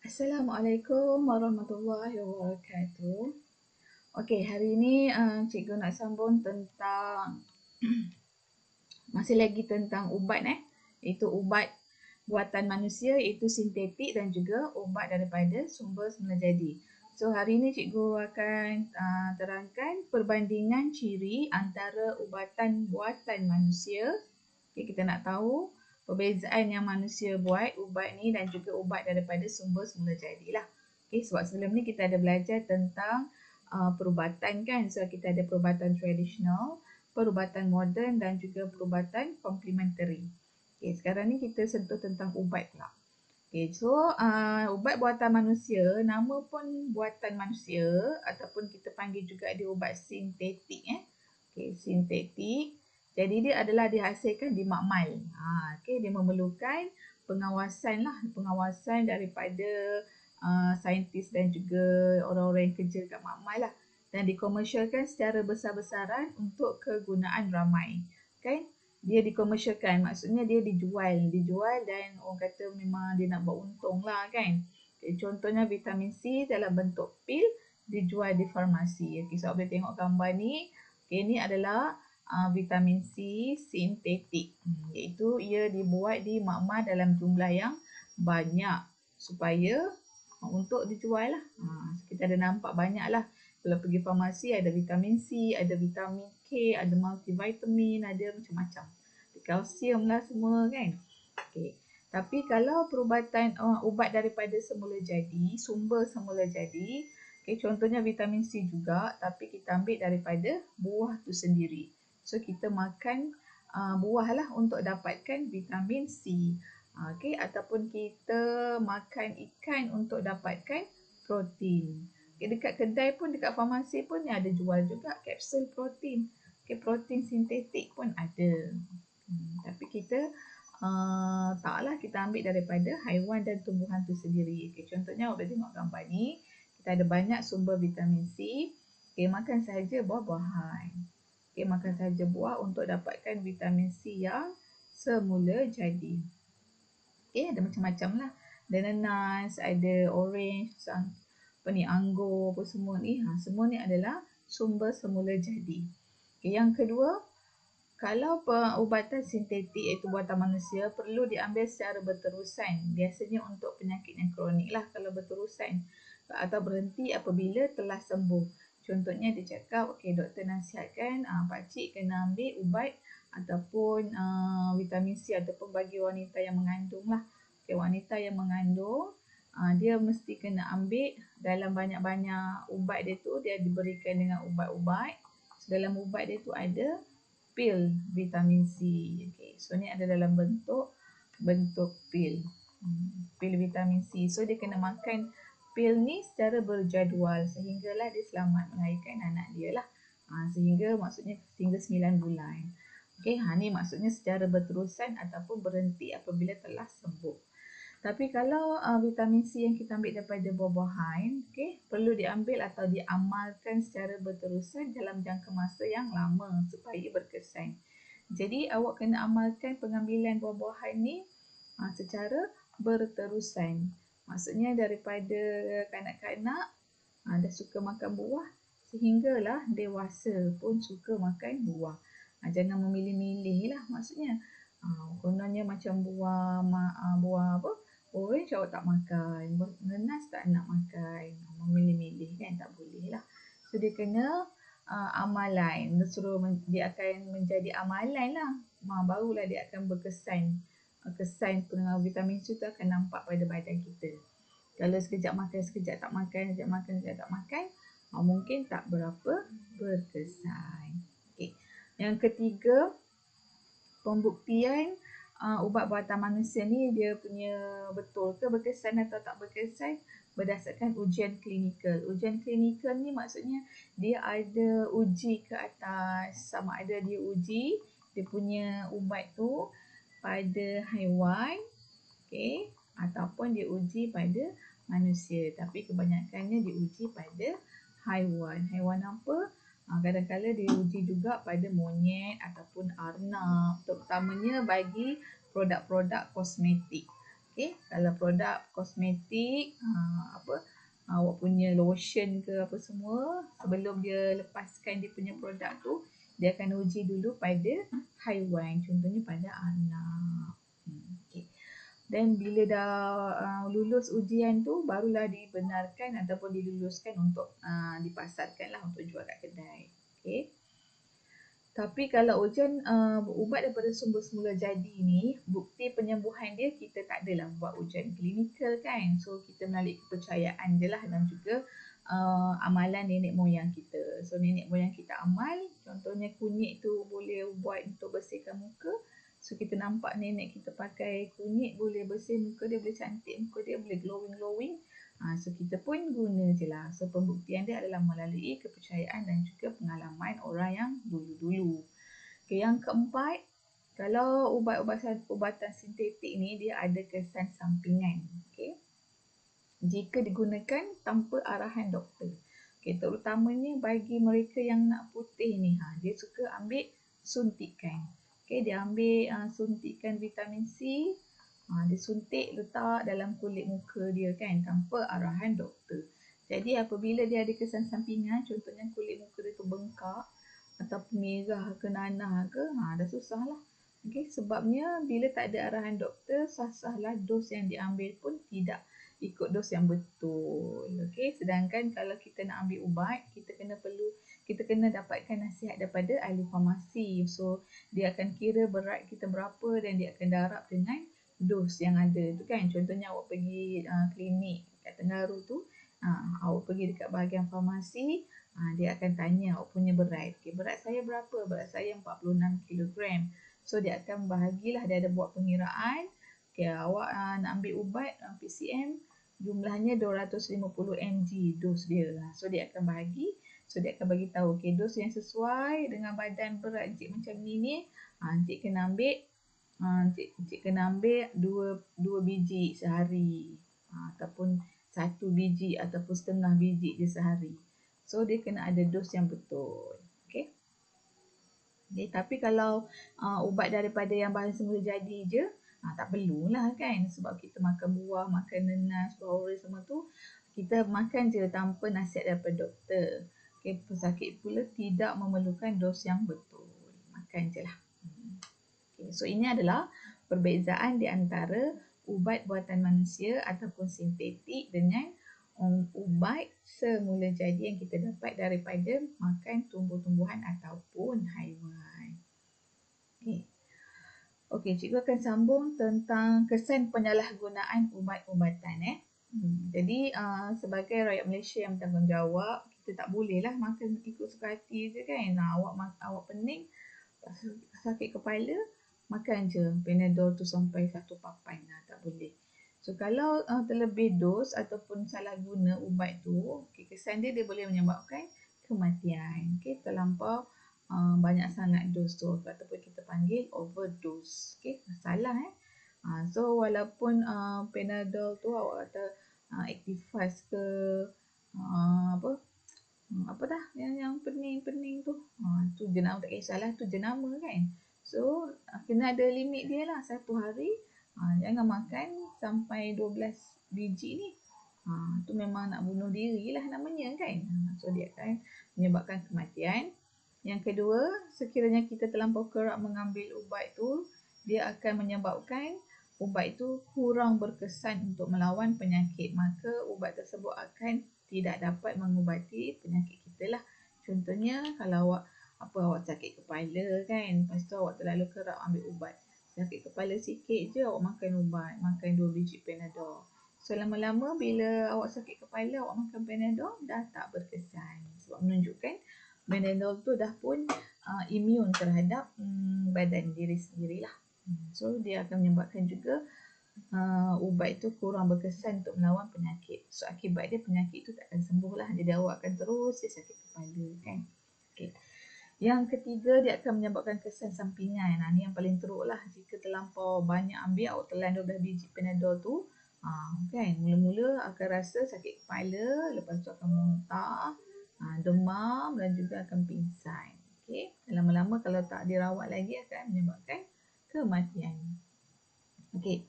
Assalamualaikum warahmatullahi wabarakatuh. Okey, hari ini cikgu nak sambung tentang masih lagi tentang ubat iaitu ubat buatan manusia iaitu sintetik dan juga ubat daripada sumber semula jadi. So hari ini cikgu akan terangkan perbandingan ciri antara ubatan buatan manusia. Okay, kita nak tahu perbezaan yang manusia buat ubat ni dan juga ubat daripada sumber semula jadilah. Okay, sebab sebelum ni kita ada belajar tentang perubatan kan. So kita ada perubatan tradisional, perubatan moden dan juga perubatan complementary. Okay, sekarang ni kita sentuh tentang ubat pula. Okay, so ubat buatan manusia, nama pun buatan manusia ataupun kita panggil juga dia ubat sintetik. Okay, sintetik. Jadi dia adalah dihasilkan di makmal. Okay, dia memerlukan pengawasan daripada saintis dan juga orang-orang yang kerja kat makmal lah. Dan dikomersialkan secara besar-besaran untuk kegunaan ramai. Kan? Dia dikomersialkan, maksudnya dia dijual dan orang kata memang dia nak buat untung lah kan. Okay, contohnya vitamin C dalam bentuk pil dijual di farmasi. Okay, so boleh tengok gambar ni. Okay, ni adalah vitamin C sintetik, iaitu ia dibuat di makmal dalam jumlah yang banyak supaya untuk dijual lah. Kita ada nampak banyak lah. Kalau pergi farmasi ada vitamin C, ada vitamin K, ada multivitamin, ada macam-macam. Kalsium lah semua kan. Okay. Tapi kalau perubatan ubat daripada semula jadi, sumber semula jadi, okay, contohnya vitamin C juga, tapi kita ambil daripada buah tu sendiri. So kita makan buah lah untuk dapatkan vitamin C. Okay, ataupun kita makan ikan untuk dapatkan protein. Okay, dekat kedai pun, dekat farmasi pun ada jual juga kapsul protein. Okay, protein sintetik pun ada. Tapi kita taklah kita ambil daripada haiwan dan tumbuhan tu sendiri. Okay, contohnya boleh tengok gambar ni. Kita ada banyak sumber vitamin C. Okay, makan sahaja buah-buahan. Okay, makan sahaja buah untuk dapatkan vitamin C yang semula jadi. Okay, ada macam-macam lah. Ada nanas, ada orange, anggur, apa semua ni. Semua ni adalah sumber semula jadi. Okay, yang kedua, kalau perubatan sintetik iaitu buatan manusia perlu diambil secara berterusan. Biasanya untuk penyakit yang kronik lah kalau berterusan. Atau berhenti apabila telah sembuh. Contohnya dia cakap, okay, doktor nasihatkan pakcik kena ambil ubat ataupun vitamin C ataupun bagi wanita yang mengandung lah. Okay, wanita yang mengandung, dia mesti kena ambil dalam banyak-banyak ubat dia tu, dia diberikan dengan ubat-ubat. So, dalam ubat dia tu ada pil vitamin C. Okay, so ni ada dalam bentuk pil. Pil vitamin C. So dia kena makan pil ni secara berjadual sehinggalah dia selamat melahirkan anak dia lah. Sehingga maksudnya sehingga 9 bulan. Okay, ni maksudnya secara berterusan ataupun berhenti apabila telah sembuh. Tapi kalau vitamin C yang kita ambil daripada buah-buahan, okay, perlu diambil atau diamalkan secara berterusan dalam jangka masa yang lama supaya berkesan. Jadi awak kena amalkan pengambilan buah-buahan ni secara berterusan. Maksudnya daripada kanak-kanak dah suka makan buah sehinggalah dewasa pun suka makan buah. Jangan memilih-milih lah maksudnya. Kononnya macam buah apa? Orange awak tak makan, nanas tak nak makan. Memilih-milih kan tak boleh lah. So dia kena amalan, dia akan menjadi amalan lah. Barulah dia akan berkesan. Kesan vitamin C tu akan nampak pada badan kita. Kalau sekejap makan, sekejap tak makan, sekejap makan, sekejap tak makan, mungkin tak berapa berkesan. Okay. Yang ketiga, pembuktian ubat buatan manusia ni dia punya betul ke berkesan atau tak berkesan berdasarkan ujian klinikal. Ujian klinikal ni maksudnya dia ada uji ke atas, sama ada dia uji dia punya ubat tu pada haiwan, okay, ataupun dia uji pada manusia. Tapi kebanyakannya diuji pada haiwan. Haiwan apa? Kadang-kadang diuji juga pada monyet ataupun arnab, terutamanya bagi produk-produk kosmetik. Okay, kalau produk kosmetik, awak punya lotion ke apa semua, sebelum dia lepaskan dia punya produk tu, dia akan uji dulu pada haiwan, contohnya pada anak. Okay. Dan bila dah lulus ujian tu, barulah dibenarkan ataupun diluluskan untuk dipasarkan lah untuk jual kat kedai. Okay. Tapi kalau ujian ubat daripada sumber semula jadi ni, bukti penyembuhan dia kita tak adalah buat ujian klinikal kan. So kita melalui kepercayaan je lah dan juga amalan nenek moyang kita. So nenek moyang kita amal, contohnya kunyit tu boleh buat untuk bersihkan muka. So kita nampak nenek kita pakai kunyit boleh bersih muka dia, boleh cantik muka dia, boleh glowing-glowing. So kita pun guna je lah. So pembuktian dia adalah melalui kepercayaan dan juga pengalaman orang yang dulu-dulu. Okay, yang keempat, kalau ubatan sintetik ni dia ada kesan sampingan. Okay. Jika digunakan tanpa arahan doktor. Okay, terutamanya bagi mereka yang nak putih ni, dia suka ambil suntikan. Okay, dia ambil suntikan vitamin C, dia suntik letak dalam kulit muka dia kan tanpa arahan doktor. Jadi apabila dia ada kesan sampingan, contohnya kulit muka dia tu bengkak ataupun merah ke nanah ke, dah susah lah. Okay, sebabnya bila tak ada arahan doktor, sah-sahlah dos yang diambil pun tidak ikut dos yang betul. Okay, sedangkan kalau kita nak ambil ubat, kita kena dapatkan nasihat daripada ahli farmasi. So dia akan kira berat kita berapa dan dia akan darab dengan dos yang ada tu kan. Contohnya awak pergi klinik kat Tengaru tu, awak pergi dekat bahagian farmasi, dia akan tanya awak punya berat. Okay, berat saya berapa? Berat saya 46 kg. So dia akan bahagilah, dia ada buat pengiraan. Okay, awak nak ambil ubat PCM, jumlahnya 250 mg dos dia. So dia akan bahagi. So dia akan bagi tahu, okay, dos yang sesuai dengan badan berat encik macam ni, encik kena ambil encik kena ambil 2 biji sehari, ataupun 1 biji ataupun setengah biji je sehari. So dia kena ada dos yang betul. Okay. Okay, tapi kalau ubat daripada yang bahan semula jadi je, tak perlulah kan, sebab kita makan buah, makan nenas, buah orange semua tu, kita makan je tanpa nasihat daripada doktor. Okay, pesakit pula tidak memerlukan dos yang betul. Makan je lah. Okay, so ini adalah perbezaan di antara ubat buatan manusia ataupun sintetik dengan ubat semula jadi yang kita dapat daripada makan tumbuh-tumbuhan ataupun haiwan. Okay. Okey, cikgu akan sambung tentang kesan penyalahgunaan ubat-ubatan. Jadi sebagai rakyat Malaysia yang bertanggungjawab, kita tak bolehlah makan ikut suka hati je kan. Awak pening, sakit kepala, makan je Panadol tu sampai 1 papan. Tak boleh. So kalau terlebih dos ataupun salah guna ubat tu, kesan dia boleh menyebabkan kematian. Terlampau banyak sangat dos tu ataupun kita panggil overdose. Salah So walaupun Panadol tu awak kata Activast ke apa dah yang pening-pening tu, tu jenama tak kisahlah, tu jenama kan. So kena ada limit dia lah, 1 hari jangan makan sampai 12 biji ni. Tu memang nak bunuh diri lah namanya kan. So dia akan menyebabkan kematian. Yang kedua, sekiranya kita terlampau kerap mengambil ubat tu, dia akan menyebabkan ubat itu kurang berkesan untuk melawan penyakit. Maka ubat tersebut akan tidak dapat mengubati penyakit kita lah. Contohnya kalau awak sakit kepala kan, lepas tu awak terlalu kerap ambil ubat. Sakit kepala sikit je awak makan ubat, makan 2 biji Panadol. So lama-lama bila awak sakit kepala, awak makan Panadol dah tak berkesan. Sebab menunjukkan Panadol tu dah pun imun terhadap badan diri sendirilah. So dia akan menyebabkan juga ubat itu kurang berkesan untuk melawan penyakit. So akibat dia penyakit itu tak akan sembuh lah. Jadi awak akan terus sakit kepala kan. Okay. Yang ketiga, dia akan menyebabkan kesan sampingan. Ni yang paling teruk lah. Jika terlampau banyak ambil, awak telan 12 biji Panadol tu, kan, mula-mula akan rasa sakit kepala, lepas tu akan muntah, demam dan juga akan pingsan. Okay. Lama-lama kalau tak dirawat lagi akan menyebabkan kematian. Okay.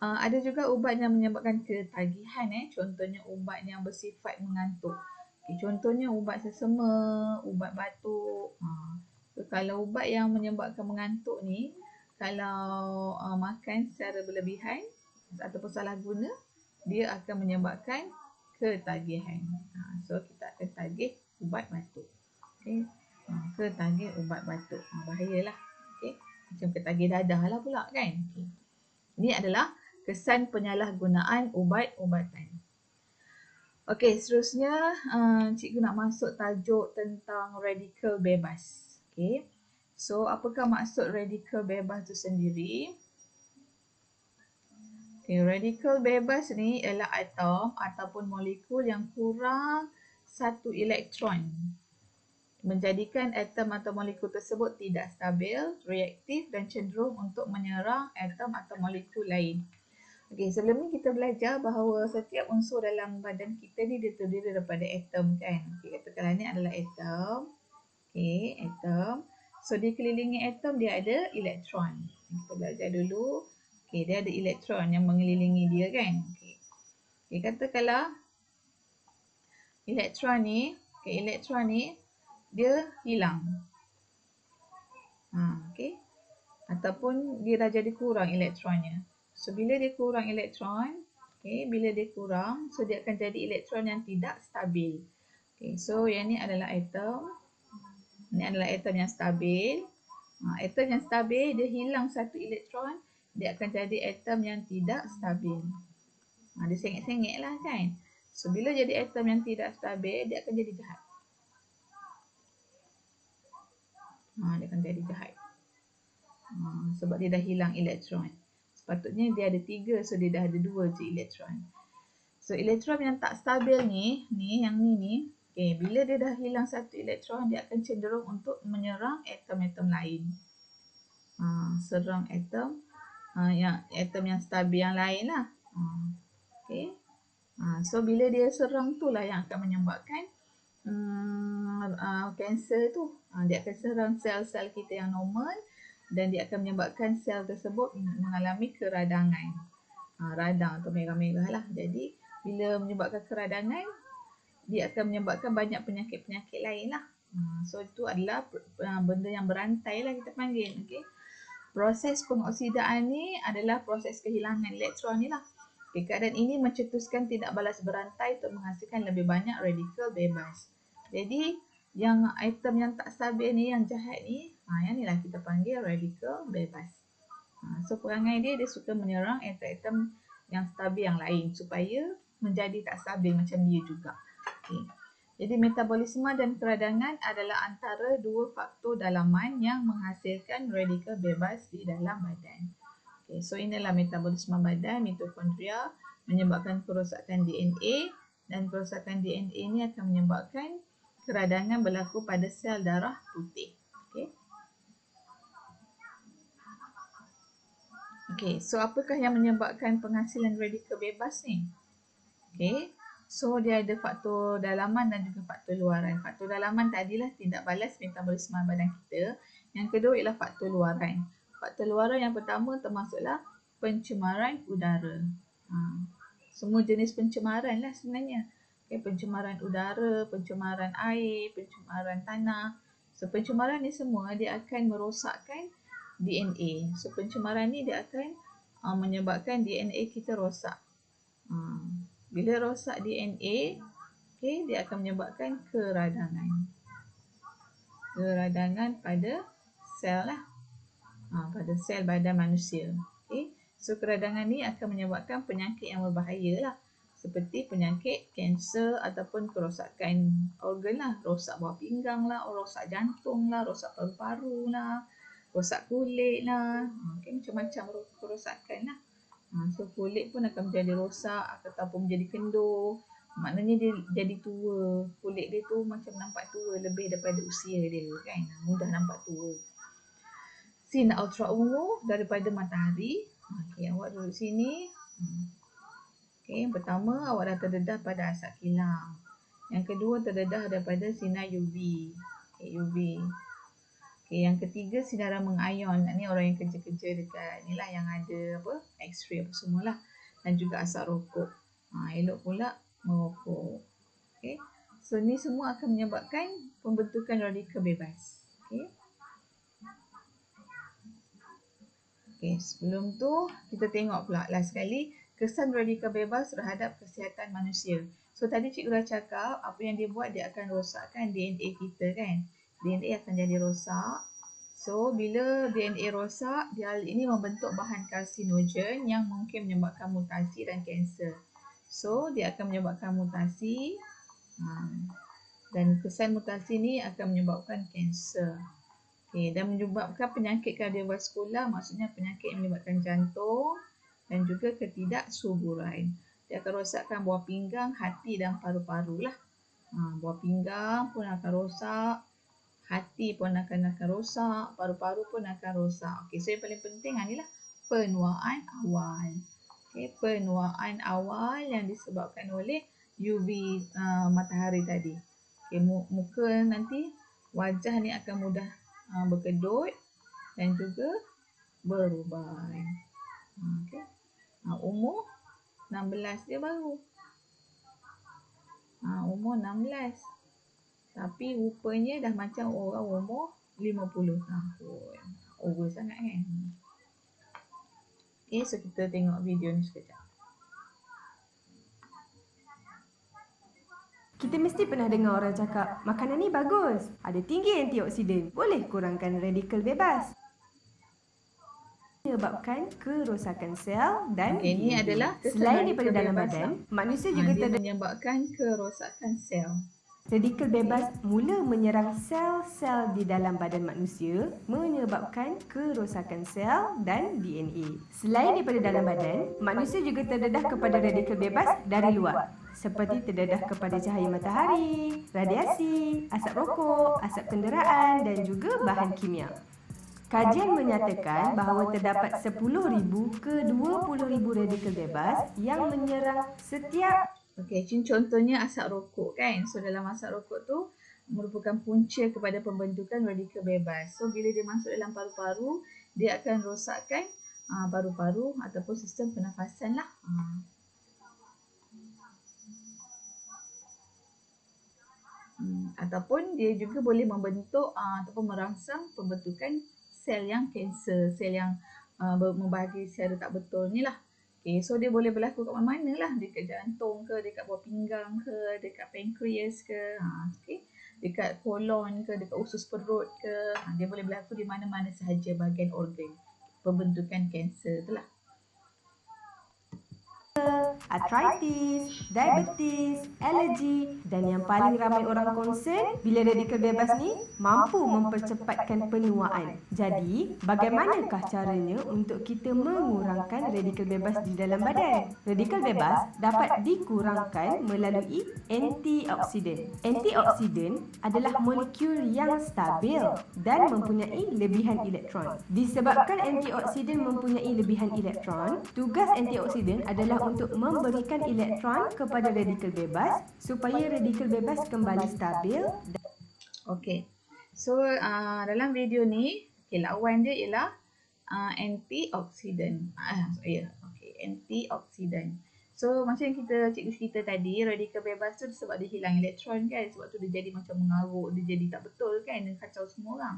Ada juga ubat yang menyebabkan ketagihan. Contohnya ubat yang bersifat mengantuk. Contohnya ubat sesama, ubat batuk. So, kalau ubat yang menyebabkan mengantuk ni, kalau makan secara berlebihan ataupun salah guna, dia akan menyebabkan ketagihan. So kita akan tagih ubat batuk. Okay. Ketagih ubat batuk. Bahayalah. Okay. Macam ketagih dadah lah pula kan. Okay. Ini adalah kesan penyalahgunaan ubat-ubatan. Okey, seterusnya cikgu nak masuk tajuk tentang radikal bebas. Okey. So, apakah maksud radikal bebas itu sendiri? Okay, radikal bebas ni ialah atom ataupun molekul yang kurang satu elektron, menjadikan atom atau molekul tersebut tidak stabil, reaktif dan cenderung untuk menyerang atom atau molekul lain. Okey, sebelum ni kita belajar bahawa setiap unsur dalam badan kita ni dia terdiri daripada atom kan. Okey, katakanlah ni adalah atom. Okey, atom. So di kelilingi atom dia ada elektron. Kita belajar dulu. Okey, dia ada elektron yang mengelilingi dia kan. Okey. Okey, katakanlah elektron ni dia hilang. Okey. Ataupun dia dah jadi kurang elektronnya. So, bila dia kurang elektron, bila dia kurang, so dia akan jadi elektron yang tidak stabil. So yang ni adalah atom. Ini adalah atom yang stabil. Atom yang stabil, dia hilang satu elektron, dia akan jadi atom yang tidak stabil. Dia sengit-sengit lah kan. So, bila jadi atom yang tidak stabil, dia akan jadi jahat. Dia akan jadi jahat. Sebab dia dah hilang elektron. Sepatutnya dia ada 3, so dia dah ada 2 je elektron. So elektron yang tak stabil ni, yang ni, bila dia dah hilang satu elektron, dia akan cenderung untuk menyerang atom-atom lain. Serang atom yang stabil yang lain lah. So bila dia serang tu lah yang akan menyebabkan kanser tu. Dia akan serang sel-sel kita yang normal dan dia akan menyebabkan sel tersebut mengalami keradangan. Radang atau merah-merah lah. Jadi bila menyebabkan keradangan, dia akan menyebabkan banyak penyakit-penyakit lain lah. So itu adalah benda yang berantai lah kita panggil. Okay. Proses pengoksidaan ni adalah proses kehilangan elektron ni lah. Keadaan ini mencetuskan tidak balas berantai untuk menghasilkan lebih banyak radikal bebas. Jadi yang atom yang tak stabil ni, yang jahat ni, yang ni lah kita panggil radikal bebas. So perangai dia suka menyerang atom-atom yang stabil yang lain supaya menjadi tak stabil macam dia juga. Okay. Jadi metabolisme dan keradangan adalah antara dua faktor dalaman yang menghasilkan radikal bebas di dalam badan. Okay, so inilah metabolisme badan, mitokondria menyebabkan kerosakan DNA dan kerosakan DNA ini akan menyebabkan keradangan berlaku pada sel darah putih. Okay, so apakah yang menyebabkan penghasilan radikal bebas ni? Okay, so dia ada faktor dalaman dan juga faktor luaran. Faktor dalaman tadilah tidak balas metabolisme badan kita. Yang kedua ialah faktor luaran. Faktor luaran yang pertama termasuklah pencemaran udara. Semua jenis pencemaran lah sebenarnya. Okay, pencemaran udara, pencemaran air, pencemaran tanah. So pencemaran ni semua dia akan merosakkan DNA. So pencemaran ni dia akan menyebabkan DNA kita rosak. Bila rosak DNA, dia akan menyebabkan keradangan. Keradangan pada sel lah. Pada sel badan manusia. So keradangan ni akan menyebabkan penyakit yang berbahaya lah. Seperti penyakit kanser ataupun kerosakan organ lah. Rosak buah pinggang lah, rosak jantung lah, rosak paru-paru lah, rosak kulit lah. Macam-macam kerosakan lah. So kulit pun akan menjadi rosak ataupun menjadi kendur. Maknanya dia jadi tua. Kulit dia tu macam nampak tua lebih daripada usia dia kan. Mudah nampak tua. Sinar ultra ungu daripada matahari. Awak duduk sini. Yang pertama awak dah terdedah pada asap kilang. Yang kedua terdedah daripada sinar UV. UV. Okey, yang ketiga sinaran mengayon. Ni orang yang kerja-kerja dekat ni lah yang ada apa X-ray apa semualah, dan juga asap rokok. Elok pula merokok. Okey. So ni semua akan menyebabkan pembentukan radikal bebas. Okey. Okey, sebelum tu kita tengok pula last sekali kesan radikal bebas terhadap kesihatan manusia. So tadi cikgu dah cakap apa yang dia buat, dia akan rosakkan DNA kita kan. DNA akan jadi rosak. So bila DNA rosak, dia ini membentuk bahan karsinogen yang mungkin menyebabkan mutasi dan kanser. So dia akan menyebabkan mutasi dan kesan mutasi ni akan menyebabkan kanser. Okay, dan menyebabkan penyakit kardiovaskular, maksudnya penyakit yang melibatkan jantung dan juga ketidaksuburan. Dia akan rosakkan buah pinggang, hati dan paru-paru lah. Buah pinggang pun akan rosak, hati pun akan rosak, paru-paru pun akan rosak. Okey, so yang paling penting inilah penuaan awal. Okey, penuaan awal yang disebabkan oleh UV matahari tadi. Okey, muka nanti wajah ni akan mudah berkedut dan juga berubah. Okey. Umur 16 dia baru. Umur 16. Tapi rupanya dah macam orang umur 50 tahun. Over sangat kan? Okay, so kita tengok video ni sekejap. Kita mesti pernah dengar orang cakap, makanan ni bagus, ada tinggi antioksidan, boleh kurangkan radikal bebas. Menyebabkan kerosakan sel dan ini DNA. adalah Selain daripada dalam badan, manusia juga menyebabkan kerosakan sel. Radikal bebas mula menyerang sel-sel di dalam badan manusia, menyebabkan kerosakan sel dan DNA. Selain daripada dalam badan, manusia juga terdedah kepada radikal bebas dari luar, seperti terdedah kepada cahaya matahari, radiasi, asap rokok, asap kenderaan dan juga bahan kimia. Kajian menyatakan bahawa terdapat 10,000 ke 20,000 radikal bebas yang menyerang setiap. Okey, contohnya asap rokok kan. So dalam asap rokok tu merupakan punca kepada pembentukan radikal bebas. So bila dia masuk dalam paru-paru, dia akan rosakkan paru-paru ataupun sistem pernafasan lah. Ataupun dia juga boleh membentuk ataupun merangsang pembentukan sel yang kanser, sel yang membahagi secara tak betul ni lah. Okay, so dia boleh berlaku kat mana-mana lah. Dekat jantung ke, dekat buah pinggang ke, dekat pankreas ke, okay, dekat kolon ke, dekat usus perut ke. Dia boleh berlaku di mana-mana sahaja bahagian organ pembentukan kanser tu lah. Arthritis, diabetes, alergi dan yang paling ramai orang concern bila radikal bebas ni mampu mempercepatkan penuaan. Jadi, bagaimanakah caranya untuk kita mengurangkan radikal bebas di dalam badan? Radikal bebas dapat dikurangkan melalui antioksidan. Antioksidan adalah molekul yang stabil dan mempunyai lebihan elektron. Disebabkan antioksidan mempunyai lebihan elektron, tugas antioksidan adalah untuk memberikan elektron kepada radikal bebas supaya radikal bebas kembali stabil. Okey. So dalam video ni, lawan dia ialah antioksidan. Okey, antioksidan. So macam yang cikgu cerita tadi, radikal bebas tu sebab dia hilang elektron kan, sebab tu dia jadi macam mengarut, dia jadi tak betul kan, dia kacau semua orang.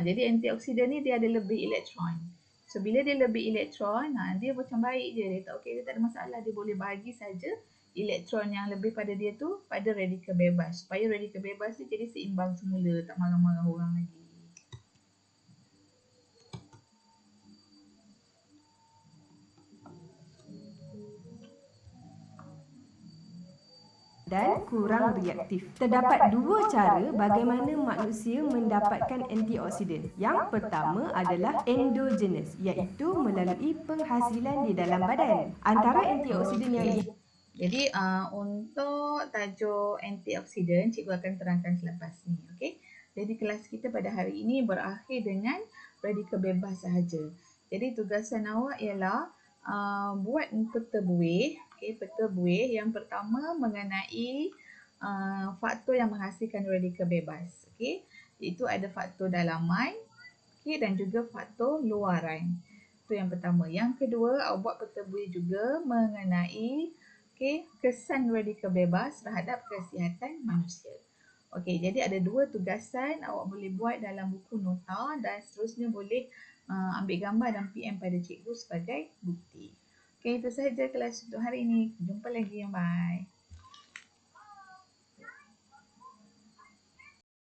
Jadi antioksidan ni dia ada lebih elektron. So bila dia lebih elektron, dia macam baik je. Dia tak okey, dia tak ada masalah. Dia boleh bagi saja elektron yang lebih pada dia tu pada radikal bebas. Supaya radikal bebas tu jadi seimbang semula, tak marah-marah orang lagi. Dan kurang reaktif. Terdapat dua cara bagaimana manusia mendapatkan antioksidan. Yang pertama adalah endogenous, iaitu melalui penghasilan di dalam badan. Antara antioksidan yang jadi untuk tajuk antioksidan, cikgu akan terangkan selepas ni. Okay? Jadi kelas kita pada hari ini berakhir dengan radikal bebas sahaja. Jadi tugasan awak ialah buat peta buih. Okay, peta buih yang pertama mengenai faktor yang menghasilkan radikal bebas. Okay? Itu ada faktor dalaman, Okay, dan juga faktor luaran. Itu yang pertama. Yang kedua, awak buat pertebui juga mengenai kesan radikal bebas terhadap kesihatan manusia. Okey, jadi ada 2 tugasan awak boleh buat dalam buku nota dan seterusnya boleh ambil gambar dan PM pada cikgu sebagai bukti. Okey, itu sahaja kelas untuk hari ini. Jumpa lagi. Bye.